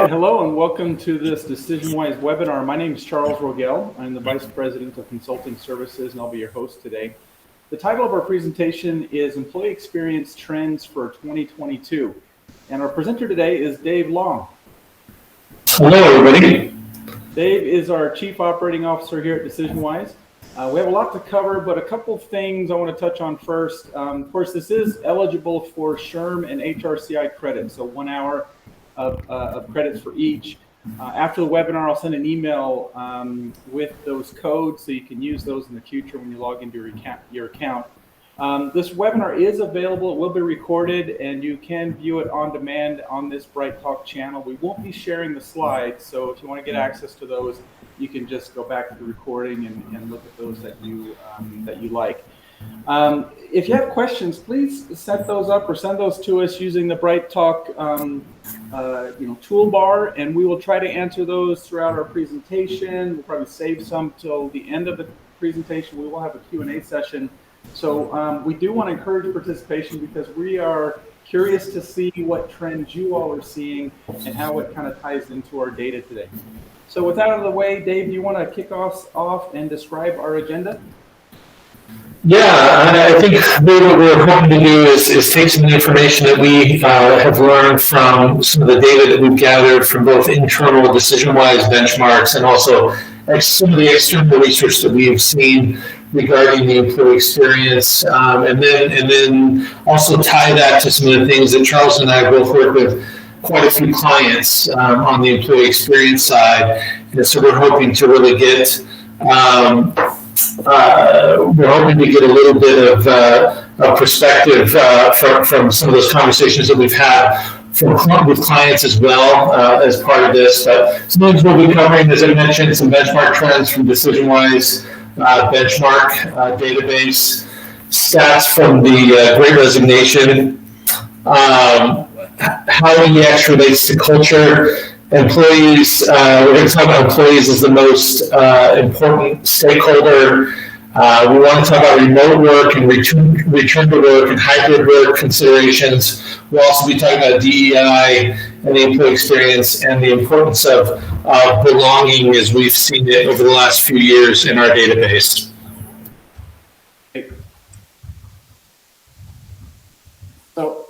right, hello and welcome to this DecisionWise webinar. My name is Charles Rogel. I'm the Vice President of Consulting Services and I'll be your host today. The title of our presentation is Employee Experience Trends for 2022. And our presenter today is Dave Long. Hello, everybody. Dave is our Chief Operating Officer here at DecisionWise. We have a lot to cover, but a couple of things I want to touch on first. Of course, this is eligible for SHRM and HRCI credits, so 1 hour of credits for each. After the webinar, I'll send an email with those codes so you can use those in the future when you log into your account. This webinar is available. It will be recorded and you can view it on demand on this Bright Talk channel. We won't be sharing the slides, so if you want to get access to those, you can just go back to the recording and look at those that you like. If you have questions, please set those up or send those to us using the Bright Talk toolbar, and we will try to answer those throughout our presentation. We'll probably save some till the end of the presentation. We will have a Q&A session. So we do want to encourage participation because we are curious to see what trends you all are seeing and how it kind of ties into our data today. So with that out of the way, Dave, do you want to kick us off and describe our agenda? Yeah, I think what we're hoping to do is take some of the information that we have learned from some of the data that we've gathered from both internal DecisionWise benchmarks and also some of the external research that we've seen regarding the employee experience, and then also tie that to some of the things that Charles and I both work with quite a few clients on the employee experience side. And so we're hoping to really get a little bit of perspective from some of those conversations that we've had with clients as well as part of this. But some things we'll be covering, as I mentioned, some benchmark trends from DecisionWise benchmark database, stats from the Great Resignation, how EX relates to culture. Employees, we're going to talk about employees as the most important stakeholder. We want to talk about remote work and return to work and hybrid work considerations. We'll also be talking about DEI and the employee experience and the importance of belonging as we've seen it over the last few years in our database. So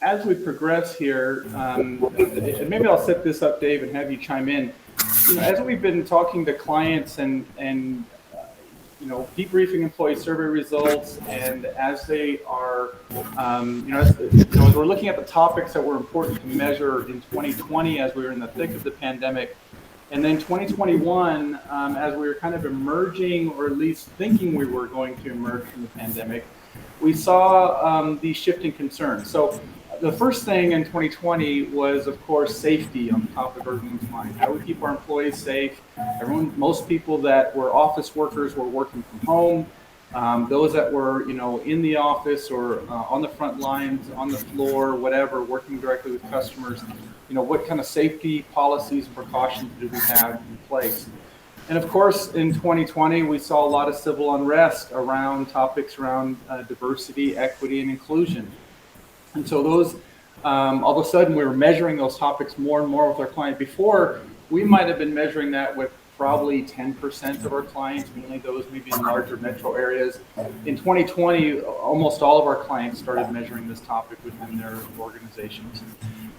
as we progress here, and maybe I'll set this up, Dave, and have you chime in. As we've been talking to clients and debriefing employee survey results, and as they are, as we're looking at the topics that were important to measure in 2020 as we were in the thick of the pandemic, and then 2021 as we were kind of emerging, or at least thinking we were going to emerge from the pandemic, we saw these shifting concerns. So the first thing in 2020 was, of course, safety on the top of everyone's mind. How do we keep our employees safe? Most people that were office workers were working from home. Those that were, in the office or on the front lines, on the floor, whatever, working directly with customers, what kind of safety policies and precautions do we have in place? And of course, in 2020, we saw a lot of civil unrest around topics around diversity, equity, and inclusion. And so those, all of a sudden, we were measuring those topics more and more with our client. Before, we might have been measuring that with probably 10% of our clients, mainly those maybe in larger metro areas. In 2020, almost all of our clients started measuring this topic within their organizations.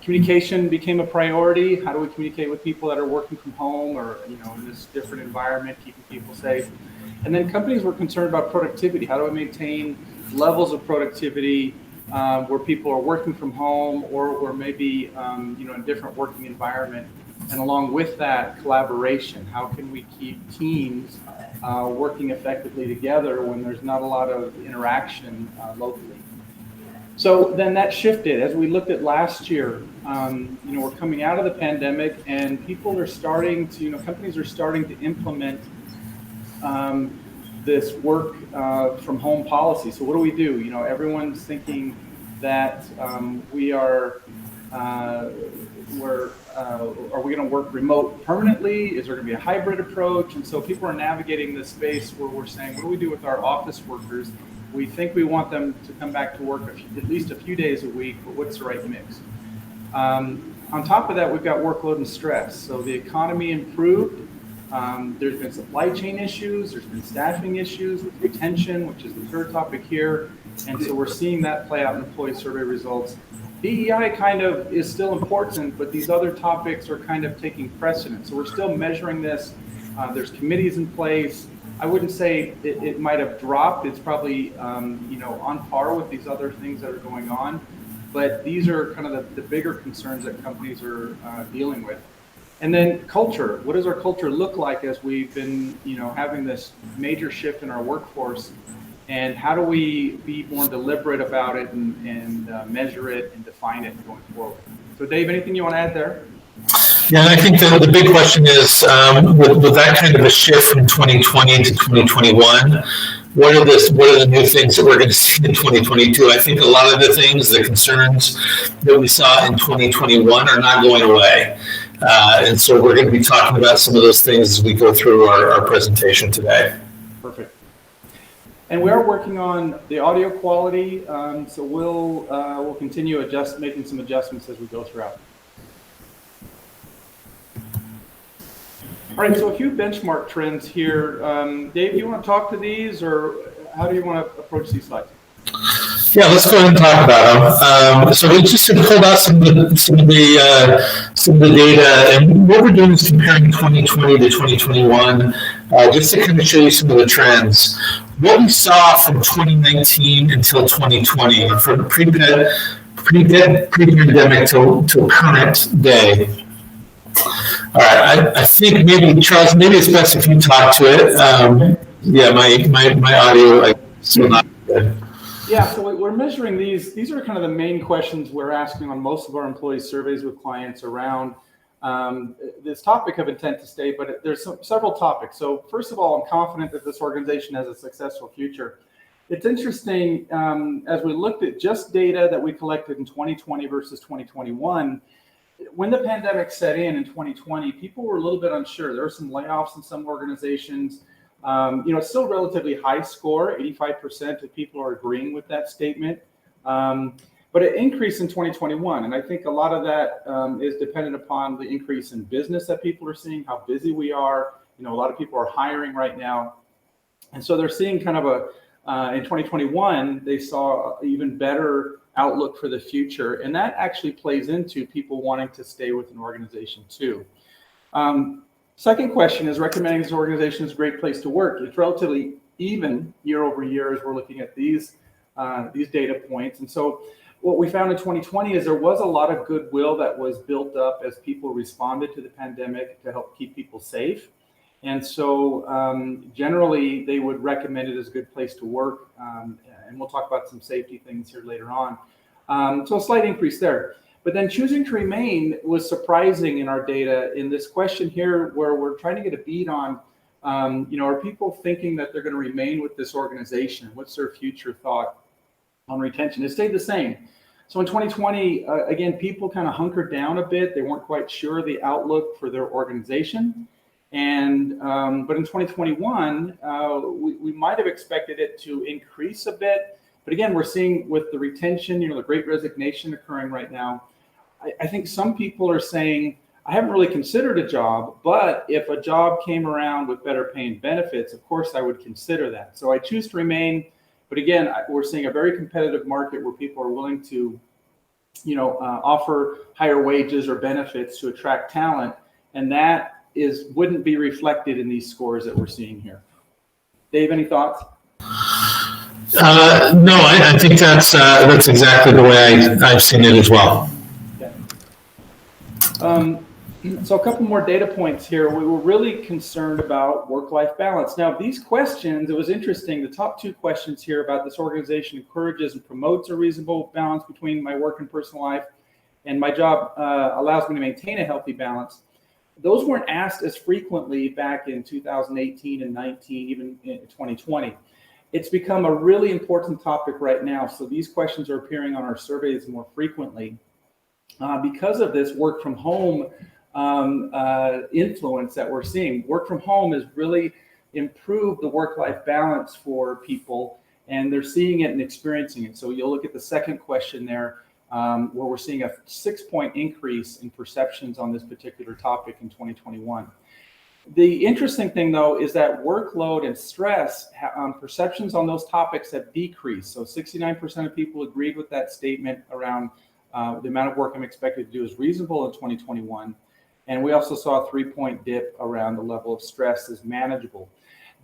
Communication became a priority. How do we communicate with people that are working from home or in this different environment, keeping people safe? And then companies were concerned about productivity. How do we maintain levels of productivity where people are working from home or maybe in a different working environment? And along with that, collaboration. How can we keep teams working effectively together when there's not a lot of interaction locally? So then that shifted as we looked at last year. We're coming out of the pandemic, and people are starting to, companies are starting to implement this work from home policy. So what do we do? Everyone's thinking that are we going to work remote permanently? Is there going to be a hybrid approach? And so people are navigating this space where we're saying, what do we do with our office workers? We think we want them to come back to work at least a few days a week, but what's the right mix? On top of that, we've got workload and stress. So the economy improved. There's been supply chain issues. There's been staffing issues with retention, which is the third topic here. And so we're seeing that play out in employee survey results. DEI kind of is still important, but these other topics are kind of taking precedence. So we're still measuring this. There's committees in place. I wouldn't say it might have dropped. It's probably on par with these other things that are going on. But these are kind of the bigger concerns that companies are dealing with. And then culture. What does our culture look like as we've been, having this major shift in our workforce? And how do we be more deliberate about it and measure it and define it going forward? So, Dave, anything you want to add there? Yeah, and I think the big question is, with that kind of a shift from 2020 to 2021, what are the new things that we're going to see in 2022? I think a lot of the things, the concerns that we saw in 2021 are not going away. And so we're going to be talking about some of those things as we go through our presentation today. Perfect. And we are working on the audio quality, so we'll continue making some adjustments as we go throughout. All right, so a few benchmark trends here. Dave, do you want to talk to these, or how do you want to approach these slides? Yeah, let's go ahead and talk about them. So we just pulled out some of the data, and what we're doing is comparing 2020 to 2021, just to kind of show you some of the trends. What we saw from 2019 until 2020, from pre-pandemic to current day. All right, I think maybe, Charles, maybe it's best if you talk to it. Yeah, my audio is still not good. Yeah, so we're measuring these. These are kind of the main questions we're asking on most of our employee surveys with clients around this topic of intent to stay, but there's several topics. So first of all, I'm confident that this organization has a successful future. It's interesting, as we looked at just data that we collected in 2020 versus 2021, when the pandemic set in 2020, people were a little bit unsure. There were some layoffs in some organizations. It's still a relatively high score. 85% of people are agreeing with that statement. But it increased in 2021. And I think a lot of that is dependent upon the increase in business that people are seeing, how busy we are. A lot of people are hiring right now. And so they're seeing kind of in 2021, they saw an even better outlook for the future. And that actually plays into people wanting to stay with an organization too. Second question is recommending this organization is a great place to work. It's relatively even year over year as we're looking at these data points. And so what we found in 2020 is there was a lot of goodwill that was built up as people responded to the pandemic to help keep people safe. And so generally they would recommend it as a good place to work. And we'll talk about some safety things here later on. So a slight increase there. But then choosing to remain was surprising in our data in this question here, where we're trying to get a beat on, are people thinking that they're going to remain with this organization? What's their future thought on retention? It stayed the same. So in 2020, again, people kind of hunkered down a bit. They weren't quite sure the outlook for their organization. And but in 2021, we might have expected it to increase a bit. But again, we're seeing with the retention, the Great Resignation occurring right now. I think some people are saying, I haven't really considered a job, but if a job came around with better paying benefits, of course I would consider that. So I choose to remain. But again, we're seeing a very competitive market where people are willing to, offer higher wages or benefits to attract talent. And that wouldn't be reflected in these scores that we're seeing here. Dave, any thoughts? No, I think that's exactly the way I've seen it as well. Okay. So a couple more data points here. We were really concerned about work-life balance. Now, these questions, it was interesting. The top two questions here about this organization encourages and promotes a reasonable balance between my work and personal life, and my job allows me to maintain a healthy balance. Those weren't asked as frequently back in 2018 and 19, even in 2020. It's become a really important topic right now. So these questions are appearing on our surveys more frequently because of this work from home influence that we're seeing. Work from home has really improved the work-life balance for people, and they're seeing it and experiencing it. So you'll look at the second question there. where we're seeing a 6-point increase in perceptions on this particular topic in 2021. The interesting thing, though, is that workload and stress perceptions on those topics have decreased. So 69% of people agreed with that statement around the amount of work I'm expected to do is reasonable in 2021. And we also saw a 3-point dip around the level of stress is manageable.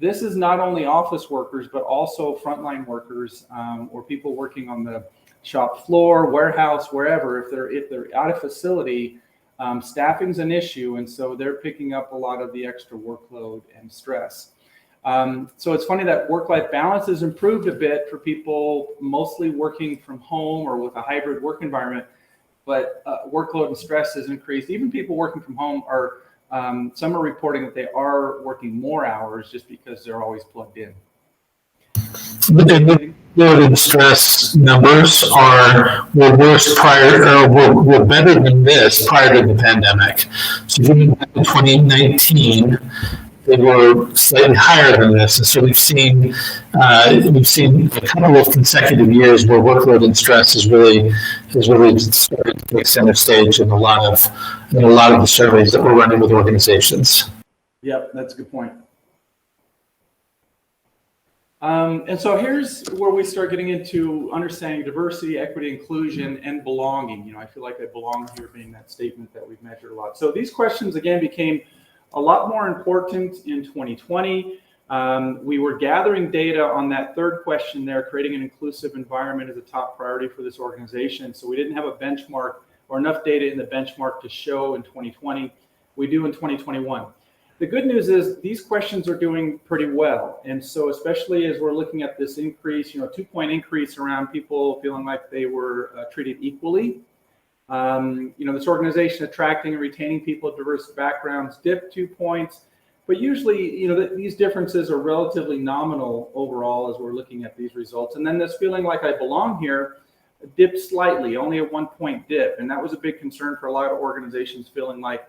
This is not only office workers, but also frontline workers or people working on the shop floor, warehouse, wherever. If they're out of facility, staffing's an issue, and so they're picking up a lot of the extra workload and stress. So it's funny that work-life balance has improved a bit for people mostly working from home or with a hybrid work environment, but workload and stress has increased. Even people working from home are, some are reporting that they are working more hours just because they're always plugged in. The workload and stress numbers were worse were better than this prior to the pandemic. So even in 2019, they were slightly higher than this, and so we've seen a couple of consecutive years where workload and stress has really started to take center stage in a lot of the surveys that we're running with organizations. Yep, that's a good point. And so here's where we start getting into understanding diversity, equity, inclusion, and belonging. You know, I feel like I belong here being that statement that we've measured a lot. So these questions, again, became a lot more important in 2020. We were gathering data on that third question there, creating an inclusive environment as a top priority for this organization. So we didn't have a benchmark or enough data in the benchmark to show in 2020. We do in 2021. The good news is these questions are doing pretty well. And so especially as we're looking at this increase, 2-point increase around people feeling like they were treated equally. This organization attracting and retaining people of diverse backgrounds dipped 2 points. But usually, these differences are relatively nominal overall as we're looking at these results. And then this feeling like I belong here dipped slightly, only a 1-point dip. And that was a big concern for a lot of organizations, feeling like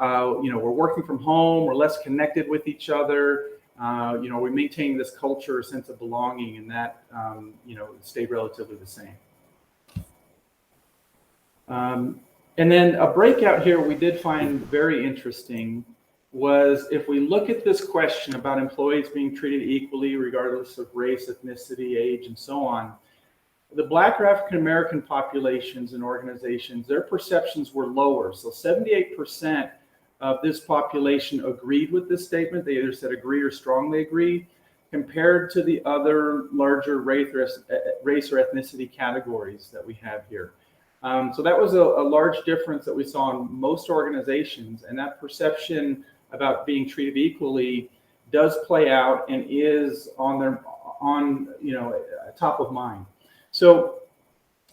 we're working from home, we're less connected with each other, we maintain this culture, a sense of belonging, and that, stayed relatively the same. And then a breakout here we did find very interesting was if we look at this question about employees being treated equally regardless of race, ethnicity, age, and so on, the Black or African American populations and organizations, their perceptions were lower. So 78% of this population agreed with this statement. They either said agree or strongly agree, compared to the other larger race or ethnicity categories that we have here. So that was a large difference that we saw in most organizations, and that perception about being treated equally does play out and is on top of mind. So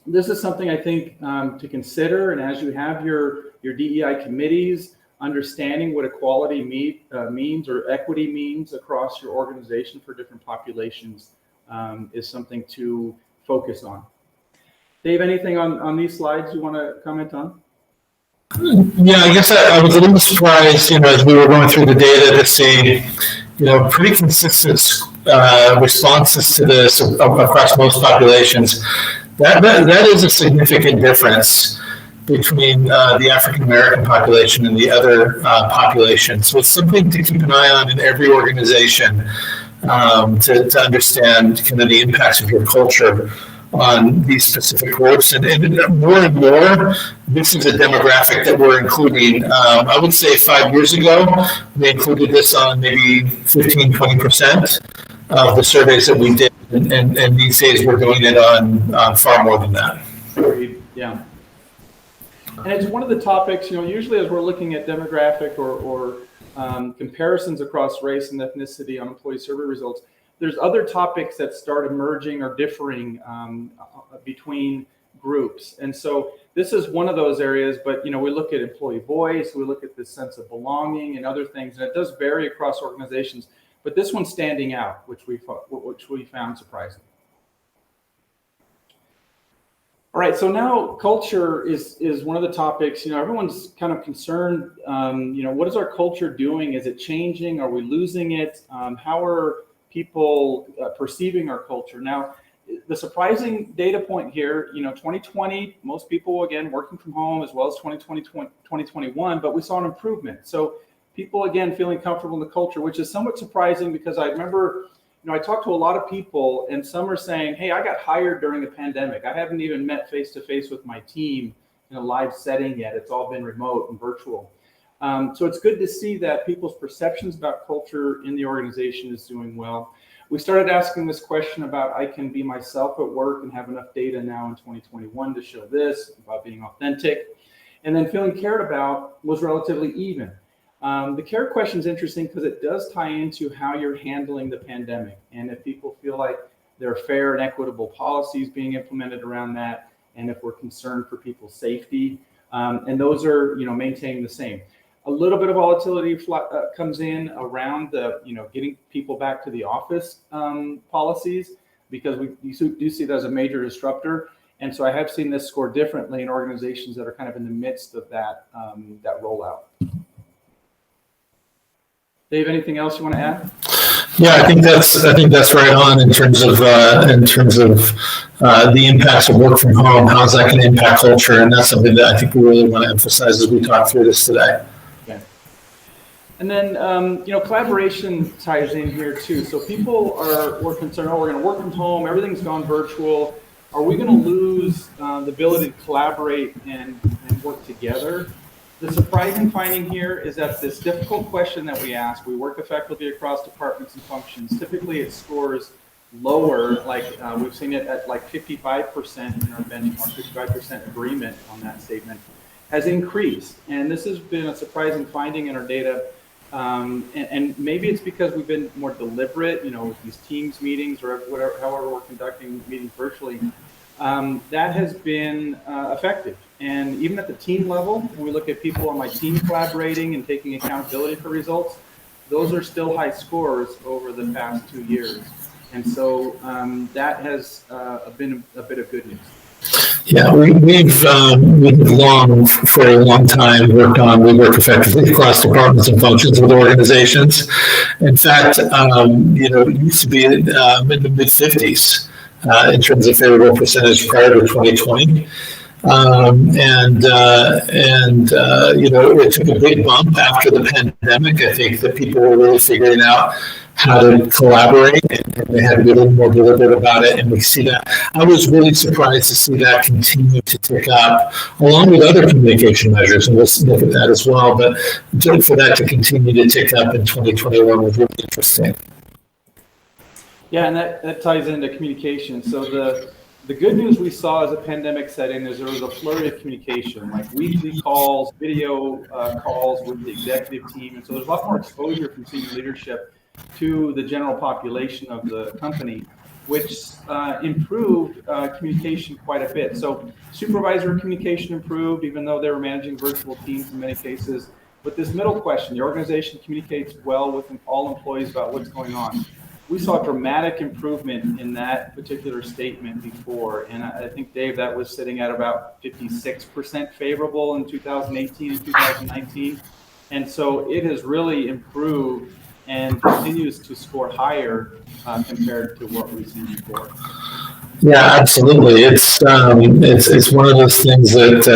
this is something I think to consider, and as you have your DEI committees, understanding what equality means or equity means across your organization for different populations is something to focus on. Dave, anything on these slides you want to comment on? Yeah, I guess I was a little surprised, as we were going through the data to see, pretty consistent responses to this across most populations. That is a significant difference between the African American population and the other populations. So it's something to keep an eye on in every organization to understand kind of the impacts of your culture on these specific groups. And more, this is a demographic that we're including. I would say 5 years ago, we included this on maybe 15, 20% of the surveys that we did. And these days we're doing it on far more than that. Yeah. And it's one of the topics, usually as we're looking at demographic or comparisons across race and ethnicity on employee survey results, there's other topics that start emerging or differing between groups. And so this is one of those areas, but we look at employee voice, we look at this sense of belonging and other things, and it does vary across organizations, but this one's standing out, which we found surprising. All right, so now culture is one of the topics. Everyone's kind of concerned. What is our culture doing? Is it changing? Are we losing it? How are people perceiving our culture? Now, the surprising data point here, 2020, most people, again, working from home, as well as 2020, 2021, but we saw an improvement. So people, again, feeling comfortable in the culture, which is somewhat surprising because I remember, I talked to a lot of people and some are saying, hey, I got hired during a pandemic. I haven't even met face-to-face with my team in a live setting yet. It's all been remote and virtual. So it's good to see that people's perceptions about culture in the organization is doing well. We started asking this question about I can be myself at work and have enough data now in 2021 to show this, about being authentic. And then feeling cared about was relatively even. The care question is interesting because it does tie into how you're handling the pandemic. And if people feel like there are fair and equitable policies being implemented around that, and if we're concerned for people's safety, and those are, maintaining the same. A little bit of volatility comes in around the, getting people back to the office policies, because we do see that as a major disruptor. And so I have seen this score differently in organizations that are kind of in the midst of that that rollout. Dave, anything else you want to add? Yeah, I think that's right on in terms of the impacts of work from home. How's that going to impact culture? And that's something that I think we really want to emphasize as we talk through this today. Okay. And then collaboration ties in here too. So people were concerned, we're going to work from home, everything's gone virtual. Are we going to lose the ability to collaborate and work together? The surprising finding here is that this difficult question that we ask, we work effectively across departments and functions, typically it scores lower, like we've seen it at like 55% in our benchmark, 55% agreement on that statement, has increased. And this has been a surprising finding in our data. And maybe it's because we've been more deliberate, with these Teams meetings or however we're conducting meetings virtually. That has been effective. And even at the team level, when we look at people on my team collaborating and taking accountability for results, those are still high scores over the past 2 years. And so that has been a bit of good news. Yeah, we've long, for a long time, we work effectively across departments and functions with organizations. In fact, it used to be in the mid-50s in terms of favorable percentage prior to 2020. It took a big bump after the pandemic. I think that people were really figuring out how to collaborate, and they had to be a little more deliberate about it. And we see that. I was really surprised to see that continue to tick up, along with other communication measures, and we'll look at that as well. But for that to continue to tick up in 2021 was really interesting. Yeah, and that ties into communication. So the good news we saw as a pandemic setting is there was a flurry of communication, like weekly calls, video calls with the executive team. And so there's a lot more exposure from senior leadership to the general population of the company, which improved communication quite a bit. So supervisor communication improved, even though they were managing virtual teams in many cases. But this middle question, the organization communicates well with all employees about what's going on. We saw dramatic improvement in that particular statement before. And I think, Dave, that was sitting at about 56% favorable in 2018 and 2019. And so it has really improved and continues to score higher compared to what we've seen before. Yeah, absolutely. It's one of those things that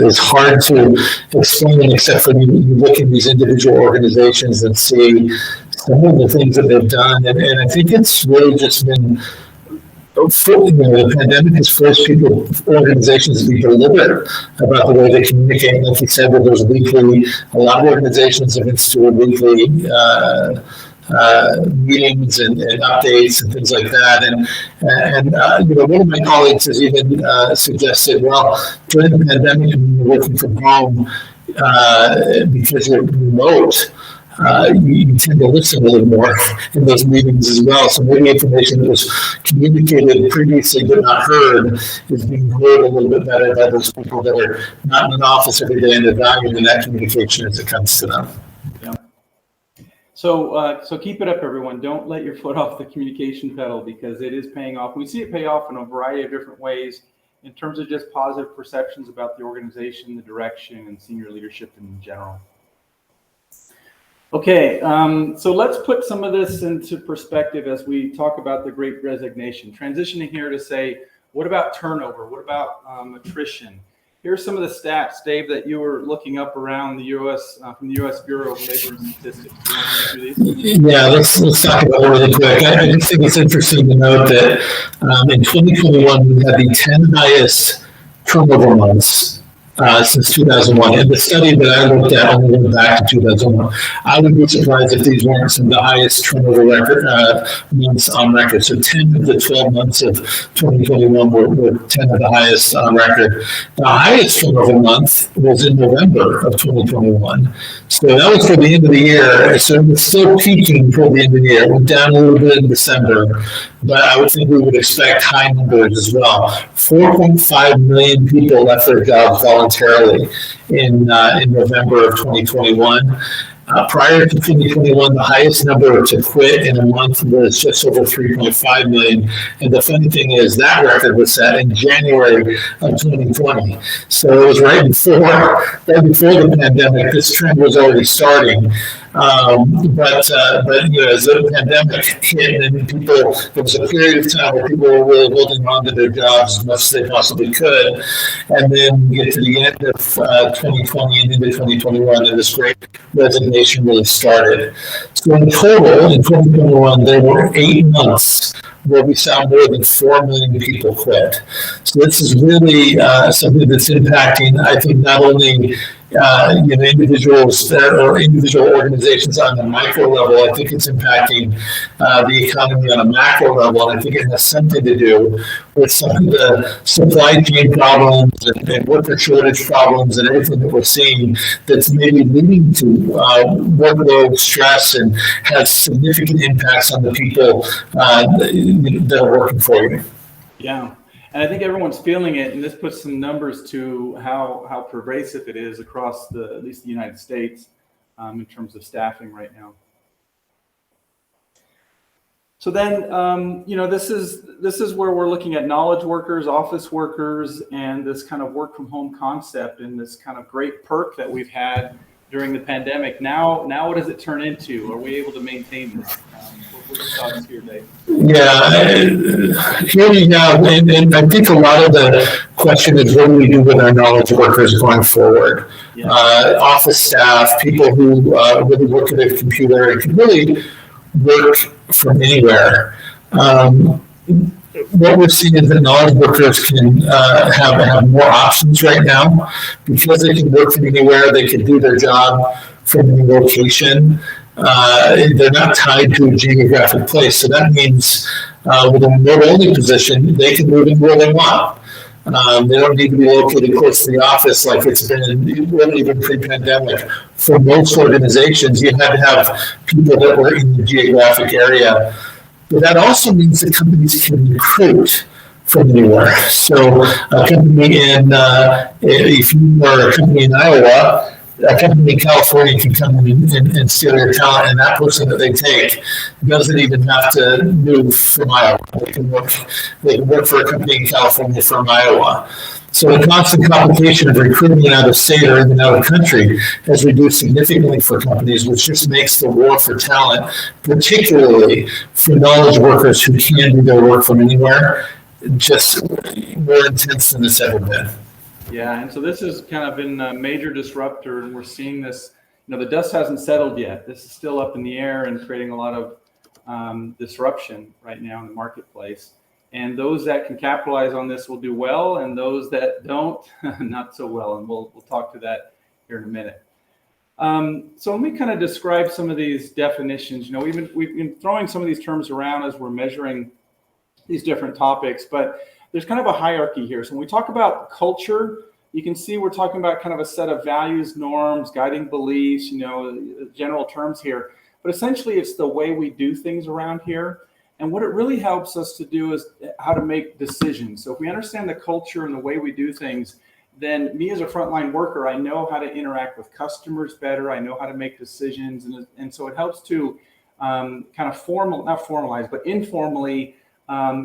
is hard to explain, except for you look at these individual organizations and see some of the things that they've done. And I think it's really just been, the pandemic has forced organizations to be deliberate about the way they communicate. Like you said, with those weekly, a lot of organizations have instituted weekly meetings and updates and things like that. And one of my colleagues has even suggested, well, during the pandemic, when you're working from home, because you're remote, you tend to listen a little more in those meetings as well. So maybe information that was communicated previously but not heard is being heard a little bit better by those people that are not in an office every day and they're valuing that communication as it comes to them. Yeah. So keep it up, everyone. Don't let your foot off the communication pedal, because it is paying off. We see it pay off in a variety of different ways in terms of just positive perceptions about the organization, the direction, and senior leadership in general. Okay, so let's put some of this into perspective as we talk about the Great Resignation. Transitioning here to say, what about turnover? What about attrition? Here's some of the stats, Dave, that you were looking up around the U.S. From the U.S. Bureau of Labor and Statistics. Do you want to run through these? Yeah, let's talk about it really quick. I just think it's interesting to note that in 2021 we had the 10 highest turnover months since 2001. And the study that I looked at only went back to 2001. I would be surprised if these weren't some of the highest turnover record months on record. So 10 of the 12 months of 2021 were 10 of the highest on record. The highest turnover month was in November of 2021. So that was for the end of the year. So it was still peaking toward the end of the year. It went down a little bit in December, but I would think we would expect high numbers as well. 4.5 million people left their jobs voluntarily in November of 2021. Prior to 2021, the highest number to quit in a month was just over 3.5 million. And the funny thing is that record was set in January of 2020. So it was right before the pandemic. This trend was already starting. But as the pandemic hit, and there was a period of time where people were really holding on to their jobs as much as they possibly could, and then we get to the end of 2020 and into 2021, and this great resignation really started. So in total, in 2021, there were 8 months where we saw more than 4 million people quit. So this is really something that's impacting, I think, not only individuals or individual organizations on the micro level. I think it's impacting the economy on a macro level, and I think it has something to do with some of the supply chain problems and worker shortage problems and everything that we're seeing that's maybe leading to workload stress and has significant impacts on the people that are working for you. Yeah. And I think everyone's feeling it, and this puts some numbers to how pervasive it is across at least the United States in terms of staffing right now. So then, this is where we're looking at knowledge workers, office workers, and this kind of work from home concept and this kind of great perk that we've had during the pandemic. Now what does it turn into? Are we able to maintain this? What are your thoughts here, Dave? Yeah, here we have, and I think a lot of the question is what do we do with our knowledge workers going forward? Yeah. Office staff, people who really work at a computer and can really work from anywhere. What we're seeing is that knowledge workers can have more options right now because they can work from anywhere. They can do their job from any location. They're not tied to a geographic place. So that means with a remote-only position, they can move in where they want. They don't need to be located close to the office like it's been really even pre-pandemic. For most organizations, you had to have people that were in the geographic area. But that also means that companies can recruit from anywhere. So a company if you are a company in Iowa, a company in California can come in and steal your talent, and that person that they take doesn't even have to move from Iowa. They can work for a company in California from Iowa. So the constant complication of recruiting out of state or even out of country has reduced significantly for companies, which just makes the war for talent, particularly for knowledge workers who can do their work from anywhere, just more intense than it's ever been. Yeah, and so this has kind of been a major disruptor, and we're seeing this, the dust hasn't settled yet. This is still up in the air and creating a lot of disruption right now in the marketplace. And those that can capitalize on this will do well, and those that don't, not so well. And we'll talk to that here in a minute. So let me kind of describe some of these definitions. We've been throwing some of these terms around as we're measuring these different topics, but there's kind of a hierarchy here. So when we talk about culture, you can see we're talking about kind of a set of values, norms, guiding beliefs, general terms here. But essentially, it's the way we do things around here. And what it really helps us to do is how to make decisions. So if we understand the culture and the way we do things, then me as a frontline worker, I know how to interact with customers better. I know how to make decisions. And so it helps to kind of not formalize, but informally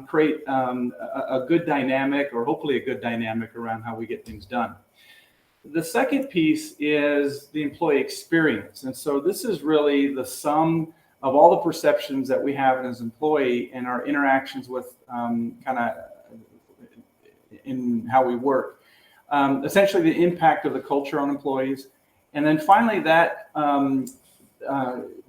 create a good dynamic, or hopefully a good dynamic around how we get things done. The second piece is the employee experience. And so this is really the sum of all the perceptions that we have as an employee and our interactions with kind of in how we work. Essentially the impact of the culture on employees. And then finally that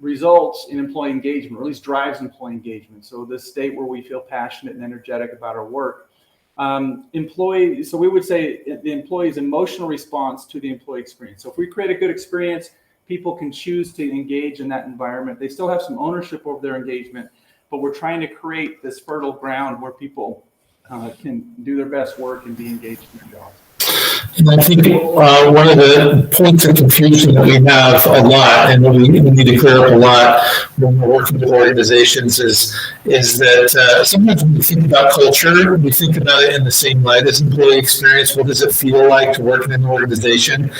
results in employee engagement, or at least drives employee engagement. So this state where we feel passionate and energetic about our work. So we would say the employee's emotional response to the employee experience. So if we create a good experience, people can choose to engage in that environment. They still have some ownership over their engagement, but we're trying to create this fertile ground where people can do their best work and be engaged in their jobs. And I think one of the points of confusion that we have a lot, and we need to clear up a lot when we're working with organizations, is that sometimes when we think about culture, we think about it in the same light as employee experience. What does it feel like to work in an organization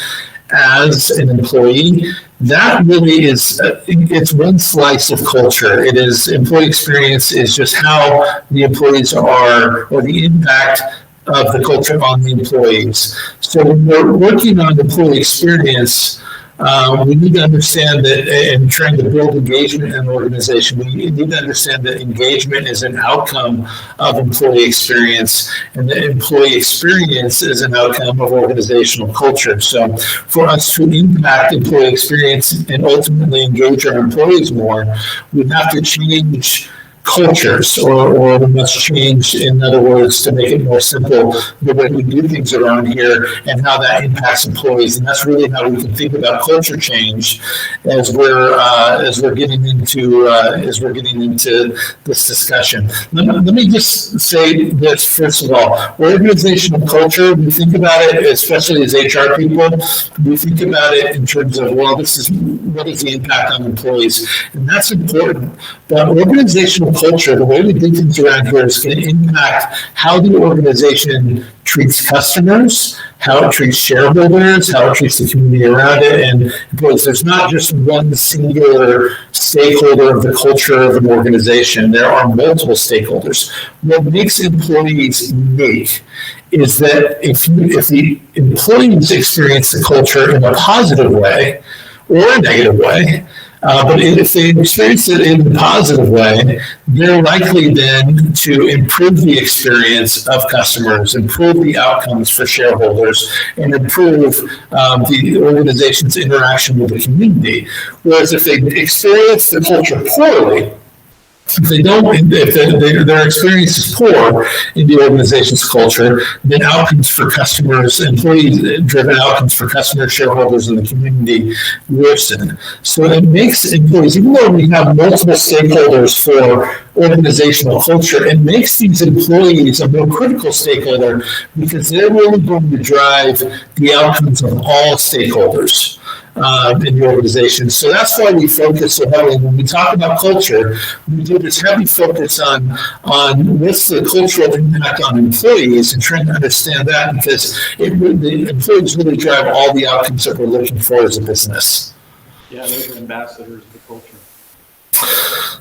as an employee? That really is, it's one slice of culture. It is, employee experience is just how the employees are, or the impact of the culture on the employees. So when we're working on employee experience, we need to understand that in trying to build engagement in an organization, we need to understand that engagement is an outcome of employee experience, and that employee experience is an outcome of organizational culture. So for us to impact employee experience and ultimately engage our employees more, we have to change cultures, or we must change, in other words, to make it more simple, the way we do things around here and how that impacts employees. And that's really how we can think about culture change as we're getting into this discussion. Let me just say this first of all: organizational culture, we think about it, especially as HR people, we think about it in terms of, well, this is what is the impact on employees, and that's important. But organizational culture, the way we do things around here, is going to impact how the organization treats customers, how it treats shareholders, how it treats the community around it, and employees. There's not just one singular stakeholder of the culture of an organization. There are multiple stakeholders. What makes employees unique is that if the employees experience the culture in a positive way or a negative way, but if they experience it in a positive way, they're likely then to improve the experience of customers, improve the outcomes for shareholders, and improve the organization's interaction with the community. Whereas if they experience the culture poorly, if their experience is poor in the organization's culture, then outcomes for customers, employee-driven outcomes for customers, shareholders, and the community worsen. So it makes employees, even though we have multiple stakeholders for organizational culture, it makes these employees a more critical stakeholder because they're really going to drive the outcomes of all stakeholders in the organization. So that's why we focus so heavily. When we talk about culture, we do this heavy focus on what's the cultural impact on employees and trying to understand that, because the employees really drive all the outcomes that we're looking for as a business. Yeah, those are ambassadors of the culture.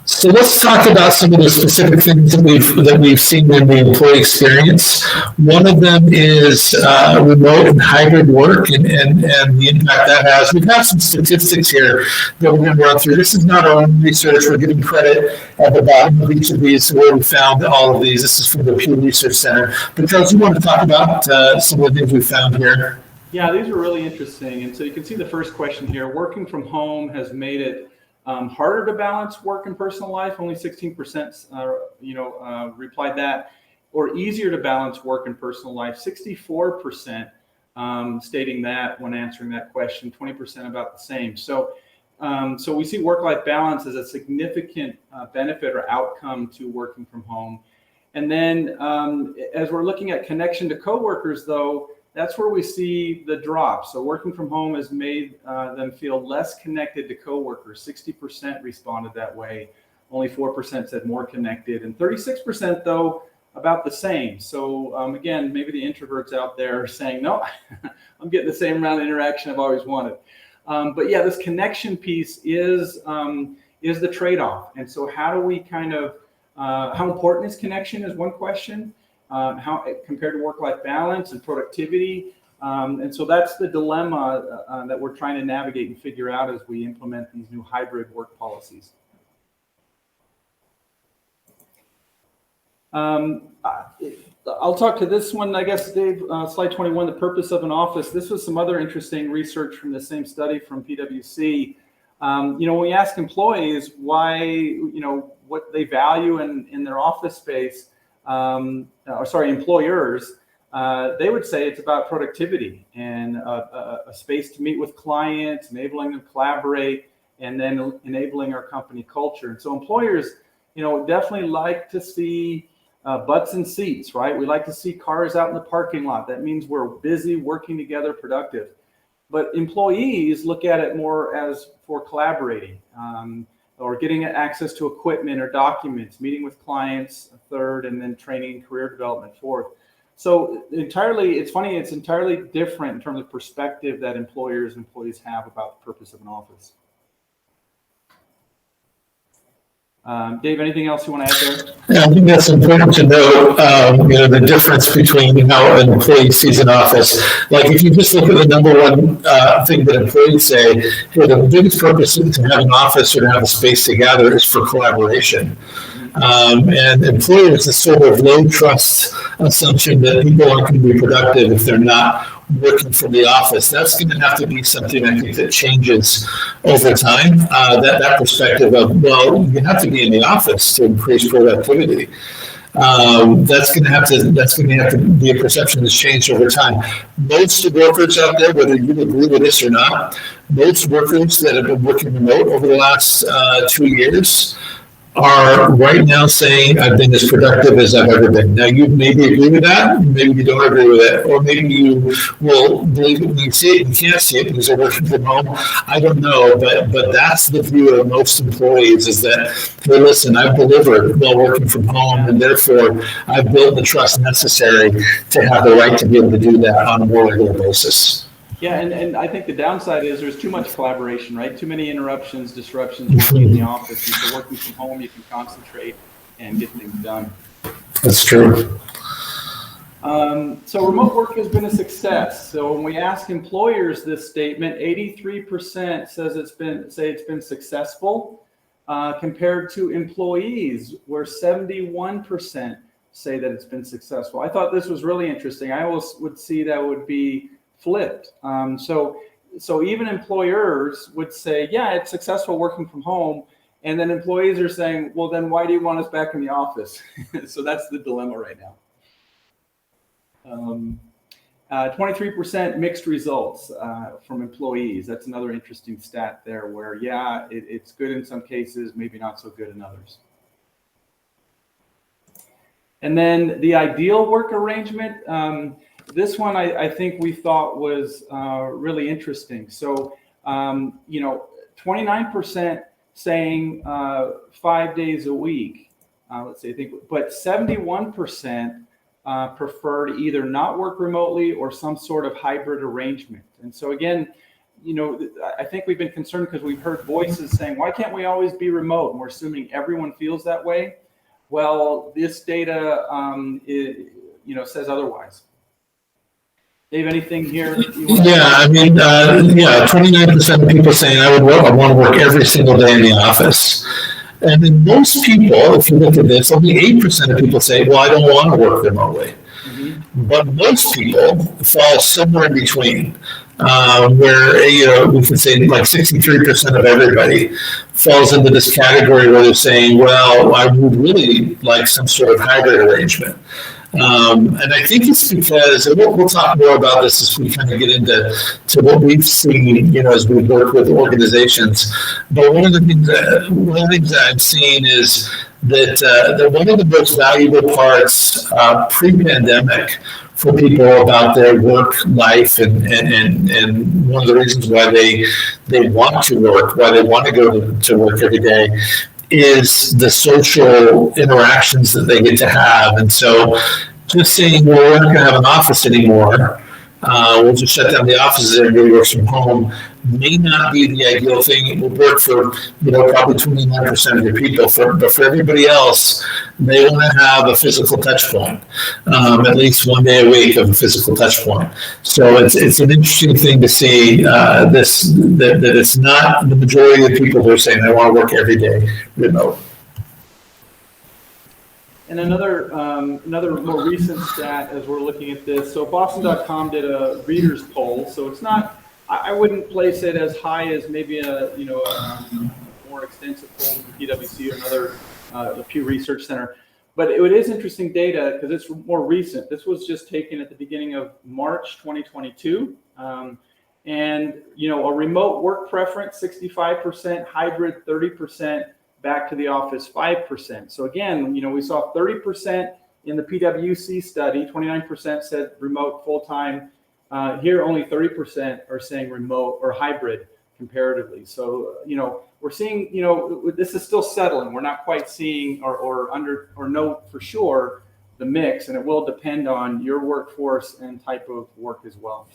So let's talk about some of the specific things that we've seen in the employee experience. One of them is remote and hybrid work and the impact that has. We have some statistics here that we're going to run through. This is not our own research. We're giving credit at the bottom of each of these where we found all of these. This is from the Pew Research Center. But Charles, you want to talk about some of the things we found here? Yeah, these are really interesting. And so you can see the first question here. Working from home has made it harder to balance work and personal life. Only 16% replied that. Or easier to balance work and personal life. 64% stating that when answering that question. 20% about the same. So we see work-life balance as a significant benefit or outcome to working from home. And then as we're looking at connection to coworkers, though, that's where we see the drop. So working from home has made them feel less connected to coworkers. 60% responded that way. Only 4% said more connected, and 36% though about the same. So again, maybe the introverts out there are saying, no, I'm getting the same amount of interaction I've always wanted. But yeah, this connection piece is the trade-off. And so how do we how important is connection is one question. How compared to work-life balance and productivity, And so that's the dilemma that we're trying to navigate and figure out as we implement these new hybrid work policies. I'll talk to this one, I guess, Dave, slide 21, the purpose of an office. This was some other interesting research from the same study from PwC. When we ask employees why, what they value in their office space, employers, they would say it's about productivity and a space to meet with clients, enabling them to collaborate, and then enabling our company culture. And so employers, definitely like to see butts in seats, right? We like to see cars out in the parking lot. That means we're busy, working together, productive. But employees look at it more as for collaborating or getting access to equipment or documents, meeting with clients, third, and then training and career development, fourth. So it's funny, it's entirely different in terms of perspective that employers and employees have about the purpose of an office. Dave, anything else you want to add there? Yeah, I think that's important to know, the difference between how an employee sees an office. Like if you just look at the number one thing that employees say, hey, the biggest purpose to have an office or to have a space to gather is for collaboration. And employers, this sort of low trust assumption that people aren't going to be productive if they're not working from the office. That's going to have to be something I think that changes over time. That perspective of, well, you have to be in the office to increase productivity. That's going to have to be a perception that's changed over time. Most workers out there, whether you agree with this or not, most workers that have been working remote over the last 2 years are right now saying, I've been as productive as I've ever been. Now, you maybe agree with that, maybe you don't agree with it, or maybe you will believe it when you see it and can't see it because they're working from home. I don't know, but that's the view of most employees is that, hey, listen, I've delivered while working from home, and therefore I've built the trust necessary to have the right to be able to do that on a more regular basis. Yeah, and I think the downside is there's too much collaboration, right? Too many interruptions, disruptions working in the office. And so working from home, you can concentrate and get things done. That's true. So remote work has been a success. So when we ask employers this statement, 83% it's been successful, compared to employees, where 71% say that it's been successful. I thought this was really interesting. I always would see that would be flipped. So even employers would say, yeah, it's successful working from home. And then employees are saying, well, then why do you want us back in the office? So that's the dilemma right now. 23% mixed results from employees. That's another interesting stat there where, yeah, it's good in some cases, maybe not so good in others. And then the ideal work arrangement. This one I think we thought was really interesting. So, 29% saying 5 days a week, but 71% prefer to either not work remotely or some sort of hybrid arrangement. And so again, I think we've been concerned because we've heard voices saying, why can't we always be remote? And we're assuming everyone feels that way. Well, this data, says otherwise. Dave, anything here? 29% of people saying I want to work every single day in the office. And then most people, if you look at this, only 8% of people say, well, I don't want to work remotely. Mm-hmm. But most people fall somewhere in between, where, we can say like 63% of everybody falls into this category where they're saying, well, I would really like some sort of hybrid arrangement. And I think it's because, and we'll talk more about this as we kind of get into what we've seen, as we work with organizations. But one of the things that I'm seeing is that one of the most valuable parts pre-pandemic for people about their work life and one of the reasons why they want to work, why they want to go to work every day, is the social interactions that they get to have. And so just saying, well, we're not going to have an office anymore, we'll just shut down the offices and everybody works from home, may not be the ideal thing. It would work for, probably 29% of your people. But for everybody else, they want to have a physical touch point, at least one day a week of a physical touch point. So it's an interesting thing to see that it's not the majority of the people who are saying they want to work every day remote. And another more recent stat as we're looking at this. So Boston.com did a readers poll. So it's not, I wouldn't place it as high as maybe a more extensive poll from PwC or another Pew Research Center. But it is interesting data because it's more recent. This was just taken at the beginning of March 2022. And, a remote work preference, 65%, hybrid, 30%, back to the office, 5%. So again, we saw 30% in the PwC study, 29% said remote full-time. Here, only 30% are saying remote or hybrid comparatively. So, we're seeing, this is still settling. We're not quite seeing or know for sure the mix, and it will depend on your workforce and type of work as well.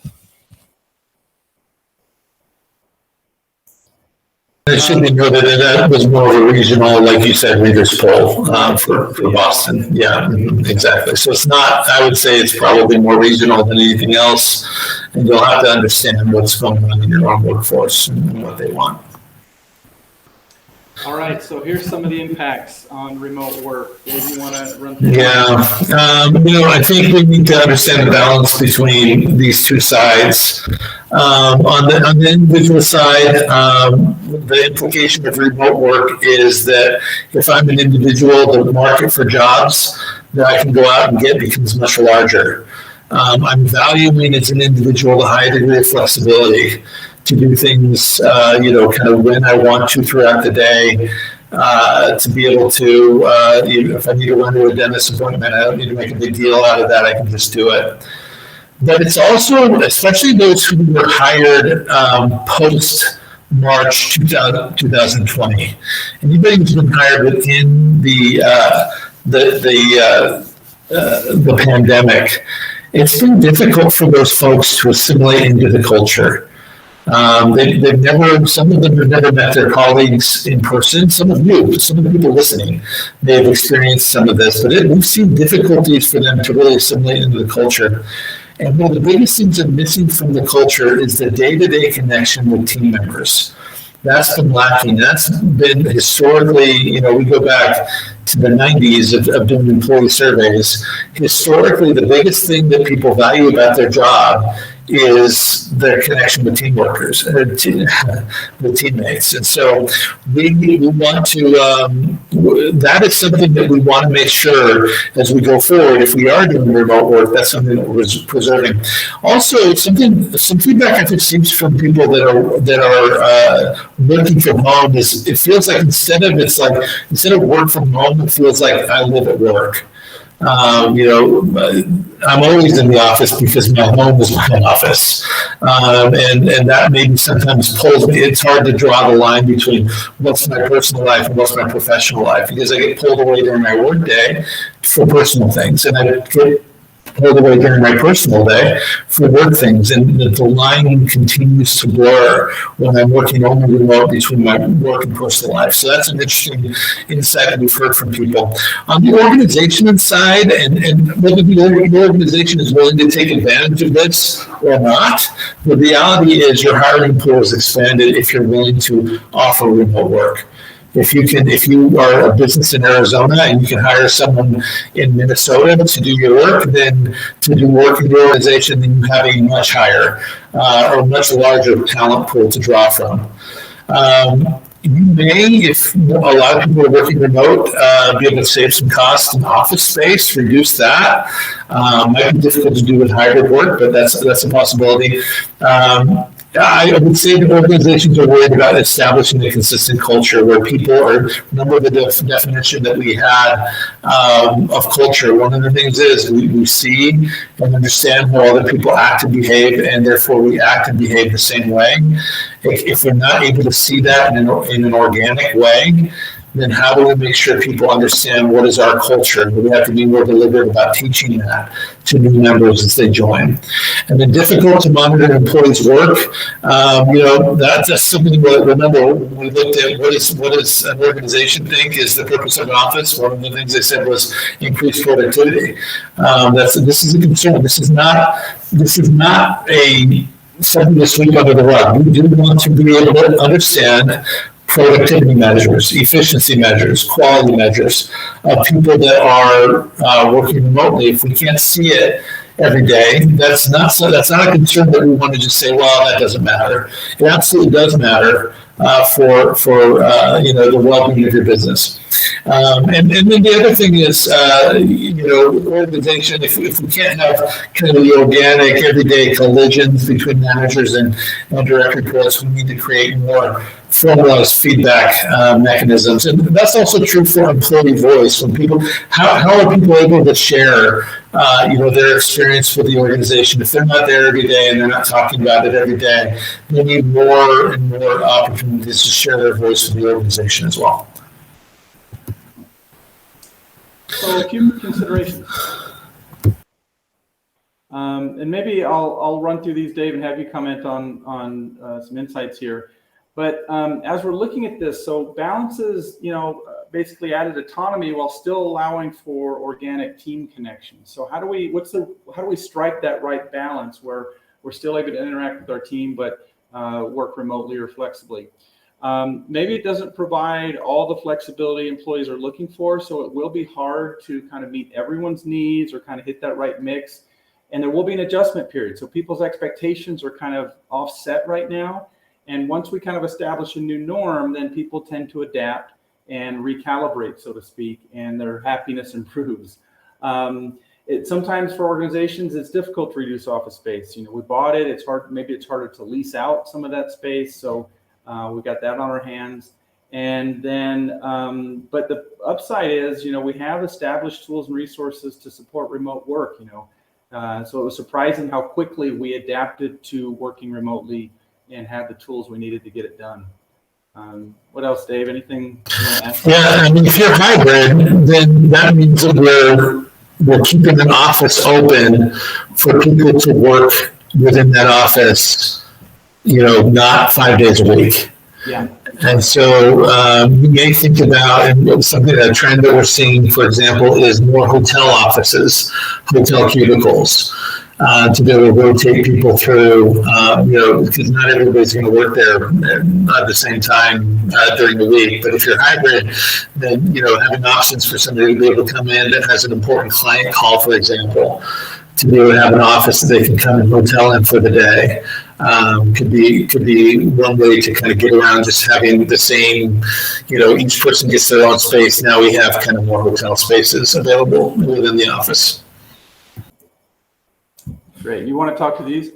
It should be noted that was more of a regional, like you said, readers poll for Boston. Yeah, exactly. So it's not, I would say it's probably more regional than anything else. And you'll have to understand what's going on in your own workforce and what they want. All right, so here's some of the impacts on remote work. Dave, you want to run through? Yeah, I think we need to understand the balance between these two sides. On the individual side, the implication of remote work is that if I'm an individual, the market for jobs that I can go out and get becomes much larger. I'm valuing as an individual a high degree of flexibility to do things, kind of when I want to throughout the day, to be able to, if I need to run to a dentist appointment, I don't need to make a big deal out of that. I can just do it. But it's also, especially those who were hired post-March 2020. Anybody who's been hired within the pandemic, it's been difficult for those folks to assimilate into the culture. They've never, some of them have never met their colleagues in person. Some of the people listening may have experienced some of this, but we've seen difficulties for them to really assimilate into the culture. And one of the biggest things that are missing from the culture is the day-to-day connection with team members. That's been lacking. That's been historically, we go back to the 90s of doing employee surveys. Historically, the biggest thing that people value about their job is their connection with team workers, with teammates. And so we want to, that is something that we want to make sure as we go forward, if we are doing remote work, that's something that we're preserving. Also, some feedback I've received from people that are working from home is it feels like instead of work from home, it feels like I live at work. I'm always in the office because my home is my office. And that maybe sometimes pulls me. It's hard to draw the line between what's my personal life and what's my professional life because I get pulled away during my work day for personal things. And I get pulled away during my personal day for work things, and the line continues to blur when I'm working only remote between my work and personal life. So that's an interesting insight that we've heard from people. On the organization side, and whether the organization is willing to take advantage of this or not, the reality is your hiring pool is expanded if you're willing to offer remote work. If you are a business in Arizona and you can hire someone in Minnesota to do your work, then to do work in the organization, then you have a much higher or much larger talent pool to draw from. You may, if a lot of people are working remote, be able to save some costs in office space, reduce that. Might be difficult to do with hybrid work, but that's a possibility. I would say the organizations are worried about establishing a consistent culture where people are, remember the definition that we had of culture. One of the things is we see and understand how other people act and behave, and therefore we act and behave the same way. If we're not able to see that in an organic way, then how do we make sure people understand what is our culture? And we have to be more deliberate about teaching that to new members as they join. And then difficult to monitor employees' work. That's something that, remember, we looked at what does an organization think is the purpose of an office. One of the things they said was increased productivity. This is a concern. This is not something to sweep under the rug. We do want to be able to understand productivity measures, efficiency measures, quality measures of people that are working remotely. If we can't see it every day, that's not a concern that we want to just say, well, that doesn't matter. It absolutely does matter for the well-being of your business. And then the other thing is, organization, if we can't have kind of the organic everyday collisions between managers and direct reports, we need to create more formalized feedback mechanisms. And that's also true for employee voice. When people, how are people able to share, their experience with the organization? If they're not there every day and they're not talking about it every day, they need more and more opportunities to share their voice with the organization as well. So a few considerations. And maybe I'll run through these, Dave, and have you comment on some insights here. But as we're looking at this, so balances, basically added autonomy while still allowing for organic team connections. So how do we strike that right balance where we're still able to interact with our team, but work remotely or flexibly? Maybe it doesn't provide all the flexibility employees are looking for, so it will be hard to kind of meet everyone's needs or kind of hit that right mix. And there will be an adjustment period. So people's expectations are kind of offset right now. And once we kind of establish a new norm, then people tend to adapt and recalibrate, so to speak, and their happiness improves. Sometimes for organizations, it's difficult to reduce office space. We bought it, it's hard, maybe it's harder to lease out some of that space. So we got that on our hands. And then, but the upside is, we have established tools and resources to support remote work, so it was surprising how quickly we adapted to working remotely and had the tools we needed to get it done. What else, Dave? Anything you want to ask? Yeah, if you're hybrid, then that means that we're keeping an office open for people to work within that office, not 5 days a week. Yeah. And so you may think about, and a trend that we're seeing, for example, is more hotel offices, hotel cubicles, to be able to rotate people through, because not everybody's going to work there at the same time during the week. But if you're hybrid, then, having options for somebody to be able to come in that has an important client call, for example, to be able to have an office that they can come and hotel in for the day, could be one way to kind of get around just having the same, each person gets their own space. Now we have kind of more hotel spaces available within the office. Great. You want to talk to these?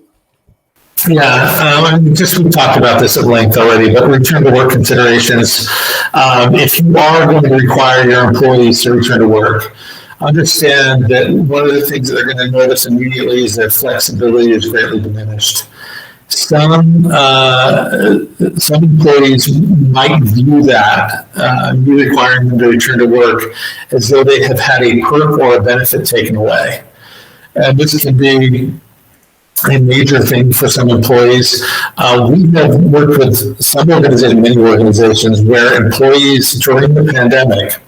Yeah, we talked about this at length already, but return to work considerations. If you are going to require your employees to return to work, understand that one of the things that they're going to notice immediately is that flexibility is greatly diminished. Some employees might view that, you requiring them to return to work, as though they have had a perk or a benefit taken away. And this can be a major thing for some employees. We have worked with some organizations, many organizations, where employees during the pandemic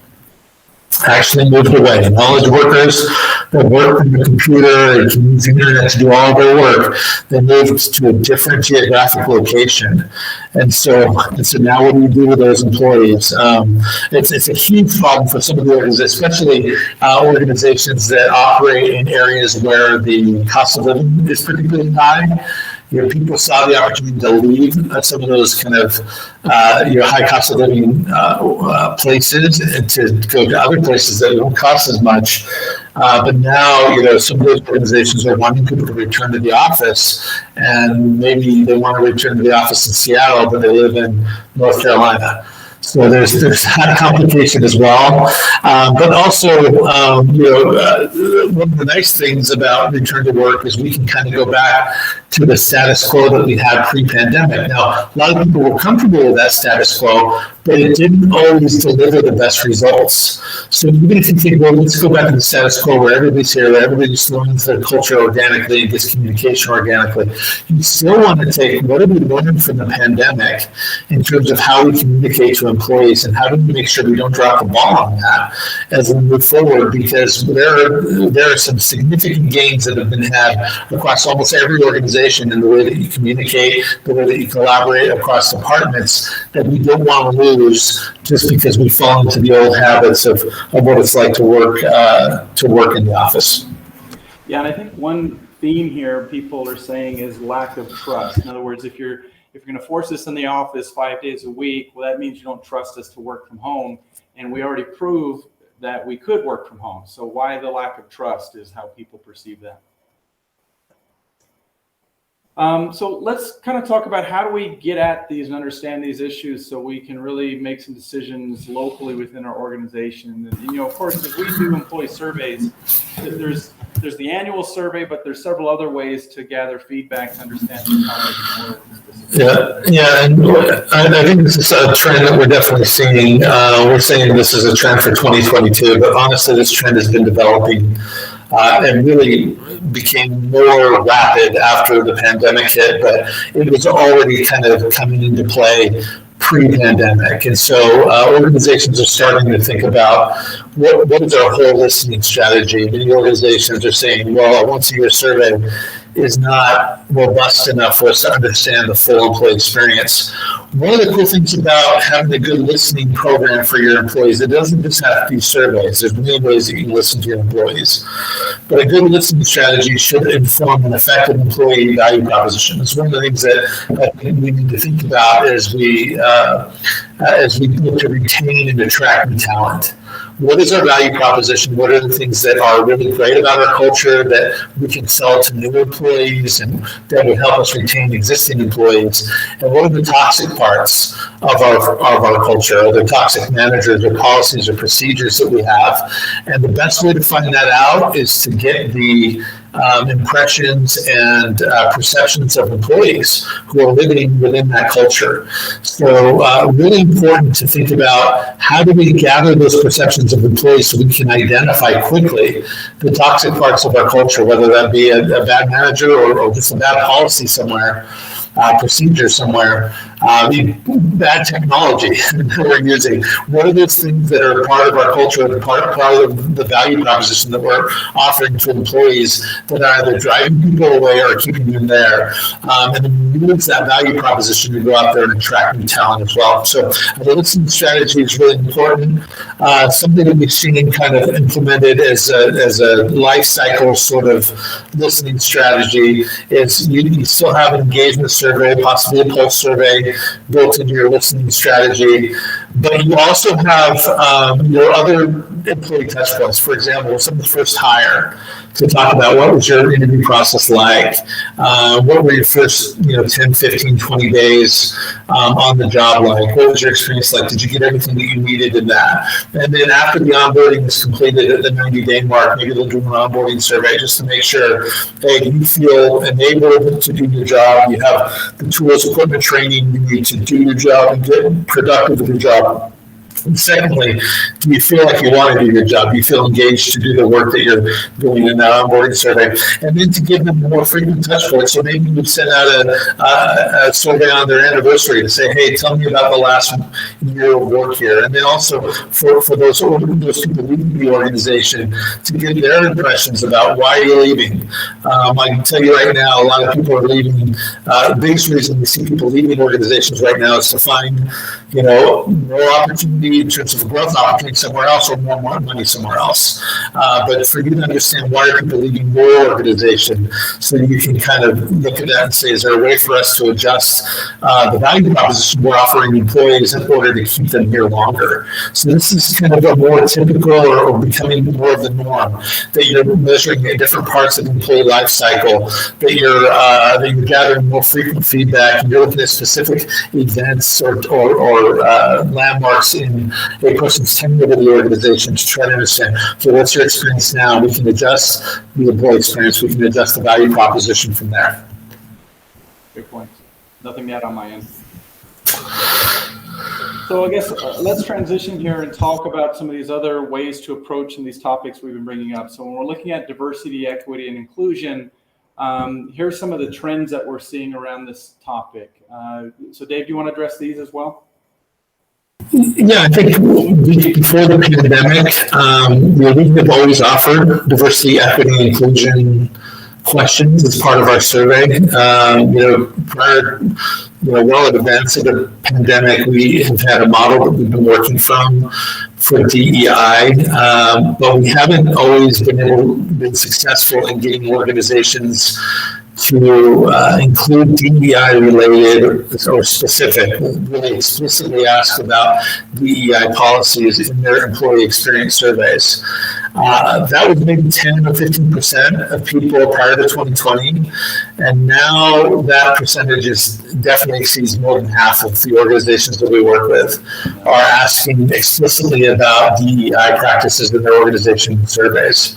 actually moved away. Knowledge workers that work on the computer and can use the internet to do all of their work, they moved to a different geographic location. And so now what do you do with those employees? It's a huge problem for some of the organizations, especially organizations that operate in areas where the cost of living is particularly high. People saw the opportunity to leave some of those kind of high cost of living places and to go to other places that don't cost as much. But now, some of those organizations are wanting people to return to the office, and maybe they want to return to the office in Seattle, but they live in North Carolina. So there's that complication as well. But also, one of the nice things about return to work is we can kind of go back to the status quo that we had pre-pandemic. Now, a lot of people were comfortable with that status quo, but it didn't always deliver the best results. So even if you think, well, let's go back to the status quo where everybody's here, where everybody's learns their culture organically and gets communication organically, you still want to take what have we learned from the pandemic in terms of how we communicate to employees and how do we make sure we don't drop the ball on that as we move forward, because there are some significant gains that have been had across almost every organization in the way that you communicate, the way that you collaborate across departments, that we don't want to lose just because we fall into the old habits of what it's like to work in the office. Yeah, and I think one theme here people are saying is lack of trust. In other words, if you're going to force us in the office 5 days a week, well, that means you don't trust us to work from home, and we already proved that we could work from home. So why the lack of trust is how people perceive that. So let's kind of talk about how do we get at these and understand these issues so we can really make some decisions locally within our organization. And of course, if we do employee surveys, there's the annual survey, but there's several other ways to gather feedback to understand how they can work. Yeah, and I think this is a trend that we're definitely seeing. We're saying this is a trend for 2022, but honestly, this trend has been developing and really became more rapid after the pandemic hit, but it was already kind of coming into play pre-pandemic. And so organizations are starting to think about what is our whole listening strategy. Many organizations are saying, well, a once-a-year survey is not robust enough for us to understand the full employee experience. One of the cool things about having a good listening program for your employees, it doesn't just have to be surveys. There's many ways that you can listen to your employees. But a good listening strategy should inform an effective employee value proposition. It's one of the things that I think we need to think about as we look to retain and attract new talent. What is our value proposition? What are the things that are really great about our culture that we can sell to new employees and that will help us retain existing employees? And what are the toxic parts of our culture? Are there toxic managers or policies or procedures that we have? And the best way to find that out is to get the impressions and perceptions of employees who are living within that culture. So really important to think about how do we gather those perceptions of employees so we can identify quickly the toxic parts of our culture, whether that be a bad manager or just a bad policy somewhere. Procedure somewhere, bad technology that we're using. What are those things that are part of our culture and part of the value proposition that we're offering to employees that are either driving people away or keeping them there? And then use that value proposition to go out there and attract new talent as well. So the listening strategy is really important. Something that we've seen kind of implemented as a life cycle sort of listening strategy is you still have an engagement survey, possibly a pulse survey built into your listening strategy, but you also have your other employee touch points. For example, someone's first hire, to talk about what was your interview process like, what were your first 10, 15, 20 days on the job like, what was your experience like, did you get everything that you needed in that? And then after the onboarding is completed at the 90-day mark, maybe they'll do an onboarding survey just to make sure, hey, you feel enabled to do your job, you have the tools, equipment, training you need to do your job and get productive with your job. And secondly, do you feel like you want to do your job? Do you feel engaged to do the work that you're doing in that onboarding survey? And then to give them more frequent touch points. So maybe you send out a survey on their anniversary to say, hey, tell me about the last year of work here. And then also for those people leaving the organization to get their impressions about why you're leaving. I can tell you right now, a lot of people are leaving. The biggest reason we see people leaving organizations right now is to find, more opportunity in terms of growth opportunity somewhere else or more money somewhere else. But for you to understand why are people leaving your organization, so you can kind of look at that and say, is there a way for us to adjust the value proposition we're offering employees in order to keep them here longer? So this is kind of a more typical or becoming more of the norm, that you're measuring at different parts of the employee life cycle, that you're gathering more frequent feedback, and you're looking at specific events or landmarks in a person's tenure with the organization to try to understand, okay, what's your experience now? We can adjust the employee experience. We can adjust the value proposition from there. Good point. Nothing yet on my end. So I guess let's transition here and talk about some of these other ways to approach some of these topics we've been bringing up. So when we're looking at diversity, equity, and inclusion, here's some of the trends that we're seeing around this topic. So Dave, do you want to address these as well? Yeah, I think before the pandemic, we have always offered diversity, equity, and inclusion questions as part of our survey. Prior, well in advance of the pandemic, we have had a model that we've been working from for DEI, but we haven't always been successful in getting organizations to include DEI related or specific, really explicitly ask about DEI policies in their employee experience surveys. That was maybe 10 or 15% of people prior to 2020. And now that percentage definitely exceeds more than half of the organizations that we work with are asking explicitly about DEI practices in their organization surveys.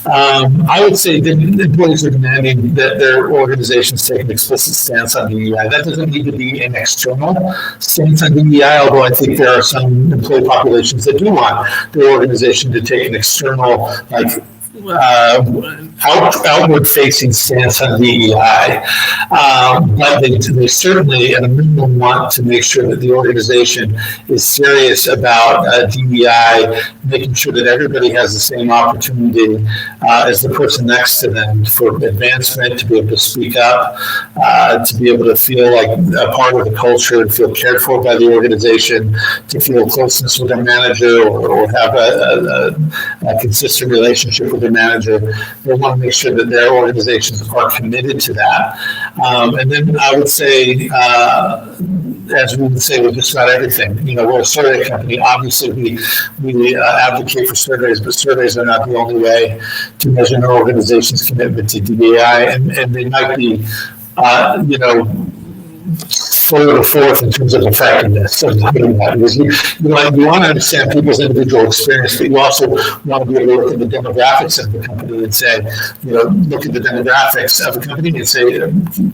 I would say that employees are demanding that their organizations take an explicit stance on DEI. That doesn't need to be an external stance on DEI, although I think there are some employee populations that do want their organization to take an external, outward-facing stance on DEI, but they certainly, at a minimum, want to make sure that the organization is serious about DEI, making sure that everybody has the same opportunity as the person next to them for advancement, to be able to speak up, to be able to feel like a part of the culture and feel cared for by the organization, to feel closeness with their manager or have a consistent relationship with their manager. They want to make sure that their organizations are committed to that. And then I would say, as we would say with just about everything, we're a survey company. Obviously, we advocate for surveys, but surveys are not the only way to measure an organization's commitment to DEI, and they might be, third or fourth in terms of effectiveness of doing that. Because you want to understand people's individual experience, but you also want to be able to look at the demographics of the company and say, look at the demographics of the company and say,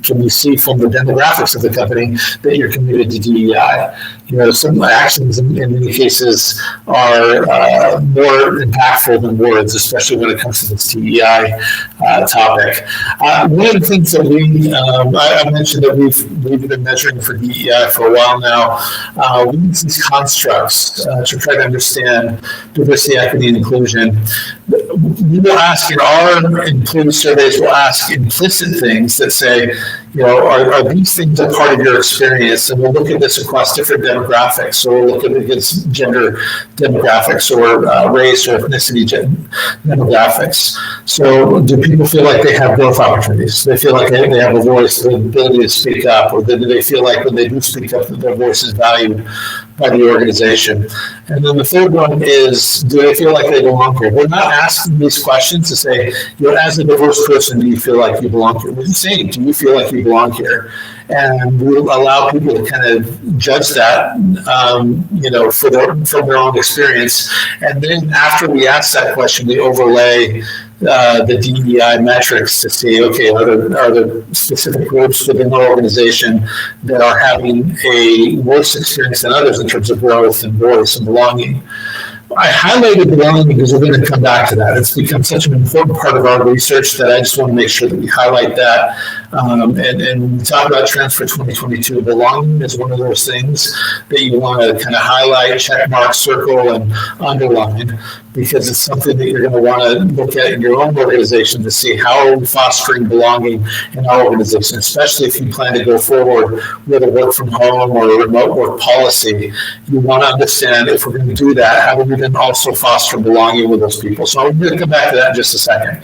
can you see from the demographics of the company that you're committed to DEI? Some actions in many cases are more impactful than words, especially when it comes to this DEI topic. One of the things that I mentioned that we've been measuring for DEI for a while now, we use these constructs to try to understand diversity, equity, and inclusion. We will ask in our employee surveys, we'll ask implicit things that say, are these things a part of your experience? And we'll look at this across different demographics. So we'll look at it against gender demographics or race or ethnicity demographics. So do people feel like they have growth opportunities? Do they feel like they have a voice, the ability to speak up? Or do they feel like when they do speak up that their voice is valued by the organization? And then the third one is, do they feel like they belong here? We're not asking these questions to say, as a diverse person, do you feel like you belong here? We're just saying, do you feel like you belong here? And we'll allow people to kind of judge that, from their own experience. And then after we ask that question, we overlay the DEI metrics to see, okay, are there specific groups within the organization that are having a worse experience than others in terms of growth and voice and belonging? I highlighted belonging because we're going to come back to that. It's become such an important part of our research that I just want to make sure that we highlight that. And when we talk about trends for 2022, belonging is one of those things that you want to kind of highlight, check mark, circle, and underline, because it's something that you're going to want to look at in your own organization to see how are we fostering belonging in our organization, especially if you plan to go forward with a work from home or a remote work policy. You want to understand, if we're going to do that, how do we then also foster belonging with those people? So I'm going to come back to that in just a second.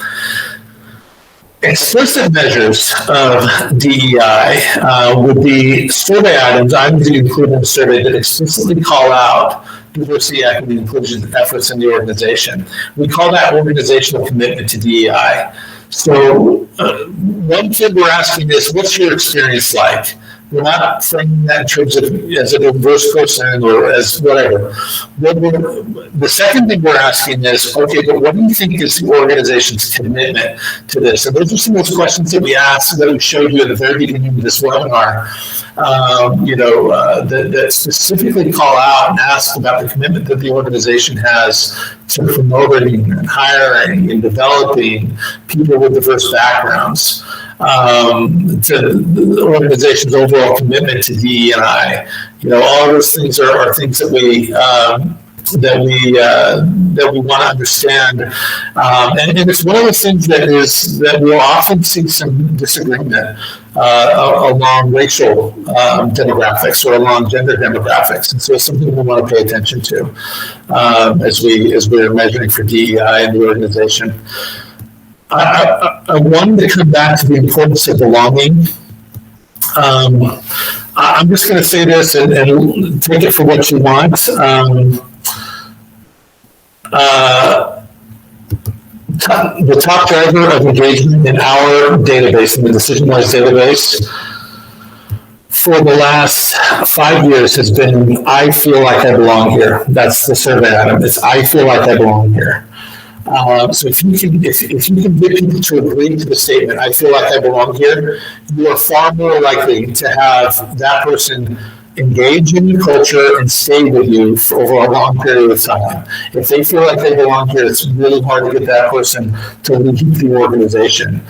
Explicit measures of DEI would be survey items that you include in the survey that explicitly call out diversity, equity, and inclusion efforts in the organization. We call that organizational commitment to DEI. So one thing we're asking is, what's your experience like We're not framing that in terms of as a diverse person or as whatever. The second thing we're asking is, okay, but what do you think is the organization's commitment to this? And those are some of those questions that we asked, that we showed you at the very beginning of this webinar, that specifically call out and ask about the commitment that the organization has to promoting and hiring and developing people with diverse backgrounds, to the organization's overall commitment to DE&I. All of those things are things that we want to understand, and it's one of the things that we'll often see some disagreement along racial demographics or along gender demographics, and so it's something we want to pay attention to as we're measuring for DEI in the organization. I wanted to come back to the importance of belonging. I'm just going to say this and take it for what you want. The top driver of engagement in our database, in the DecisionWise database, for the last 5 years has been, I feel like I belong here. That's the survey item. It's, I feel like I belong here. So if you can get people to agree to the statement, I feel like I belong here, you are far more likely to have that person engage in your culture and stay with you for over a long period of time. If they feel like they belong here, it's really hard to get that person to leave the organization.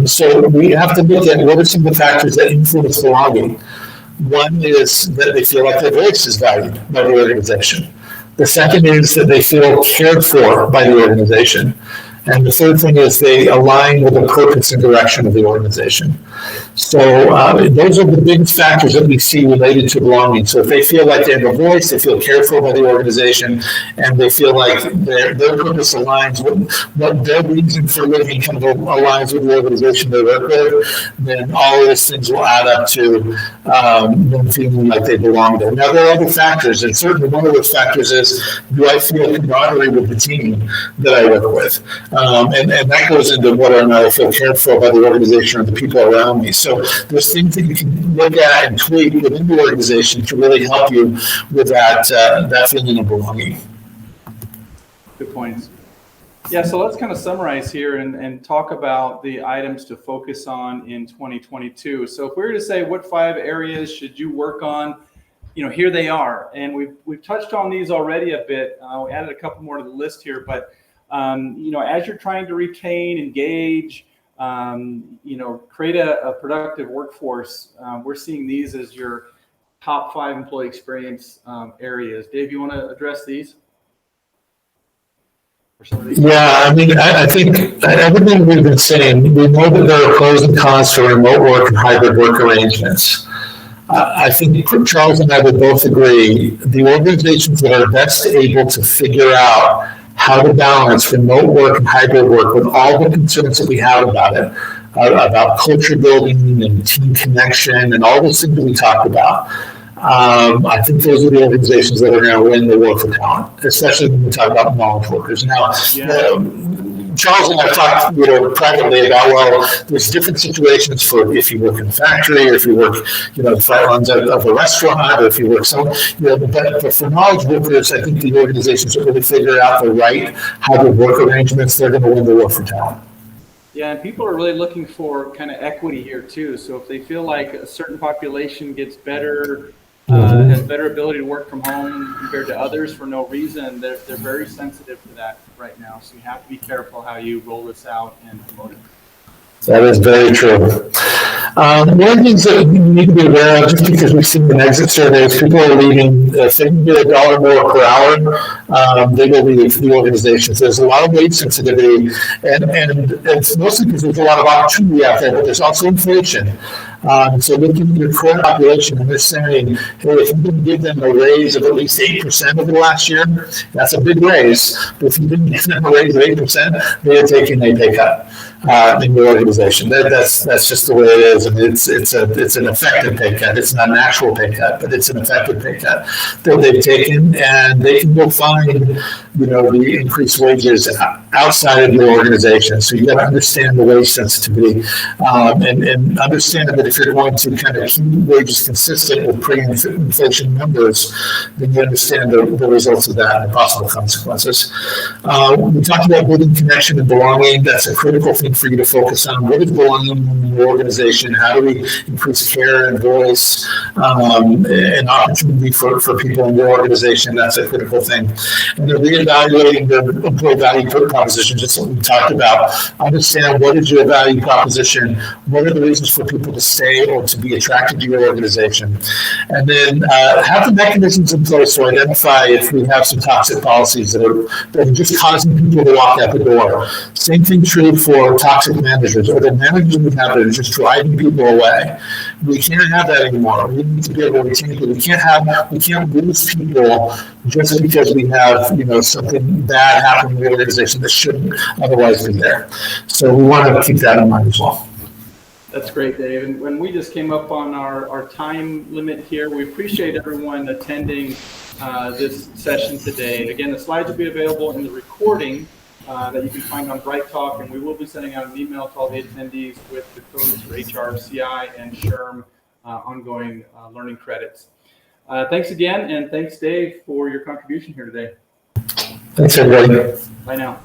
So we have to look at what are some of the factors that influence belonging. One is that they feel like their voice is valued by the organization. The second is that they feel cared for by the organization. And the third thing is they align with the purpose and direction of the organization. So those are the biggest factors that we see related to belonging. So if they feel like they have a voice, they feel cared for by the organization, and they feel like their purpose aligns with what their reason for living kind of aligns with the organization they work with, then all of those things will add up to them feeling like they belong there. Now, there are other factors, and certainly one of those factors is, do I feel camaraderie with the team that I work with? And that goes into whether or not I feel cared for by the organization or the people around me. So there's things that you can look at and tweak within the organization to really help you with that feeling of belonging. Good points. Yeah, so let's kind of summarize here and talk about the items to focus on in 2022. So if we were to say what 5 areas should you work on, here they are. And we've touched on these already a bit. We added a couple more to the list here, but as you're trying to retain, engage, create a productive workforce, we're seeing these as your top 5 employee experience areas. Dave, you want to address these? Yeah, I mean, I think everything we've been saying, we know that there are pros and cons to remote work and hybrid work arrangements. I think Charles and I would both agree, the organizations that are best able to figure out how to balance remote work and hybrid work with all the concerns that we have about it, about culture building and team connection and all those things that we talked about. I think those are the organizations that are going to win the war for talent, especially when we talk about knowledge workers. Now, Charles and I talked, privately about, well, there's different situations for if you work in a factory, or if you work, the front lines of a restaurant, or if you work but for knowledge workers, I think the organizations that really figure out the right hybrid work arrangements, they're going to win the war for talent. Yeah, and people are really looking for kind of equity here too. So if they feel like a certain population gets better, has better ability to work from home compared to others for no reason, they're very sensitive to that right now. So you have to be careful how you roll this out and promote it. That is very true. One of the things that we need to be aware of, just because we've seen in exit surveys, people are leaving, if they can get $1 more per hour, they will leave the organizations. There's a lot of wage sensitivity, and it's mostly because there's a lot of opportunity out there, but there's also inflation. So looking at your current population and they're saying, hey, if you can give them a raise of at least 8% over the last year, that's a big raise. But if you didn't give them a raise of 8%, they're taking a pay cut in your organization. That's just the way it is. And it's an effective pay cut. It's not an actual pay cut, but it's an effective pay cut that they've taken, and they can go find the increased wages outside of your organization. So you got to understand the wage sensitivity, and understand that if you're going to kind of keep wages consistent with pre-inflation numbers, then you understand the results of that and the possible consequences. We talked about building connection and belonging. That's a critical thing for you to focus on. What is belonging in your organization? How do we increase care and voice and opportunity for people in your organization? That's a critical thing. And then reevaluating the employee value proposition, just what we talked about. Understand what is your value proposition, what are the reasons for people to stay or to be attracted to your organization, and then have the mechanisms in place to identify if we have some toxic policies that are just causing people to walk out the door. Same thing true for toxic managers, or the managers we have that are just driving people away. We can't have that anymore. We need to be able to retain people. We can't lose people just because we have something bad happening in the organization that shouldn't otherwise be there. So we want to keep that in mind as well. That's great, Dave. And when we just came up on our time limit here, we appreciate everyone attending this session today. Again, the slides will be available in the recording that you can find on Bright Talk, and we will be sending out an email to all the attendees with the codes for HR, CI, and SHRM ongoing learning credits. Thanks again, and thanks, Dave, for your contribution here today. Thanks, everybody. Bye now.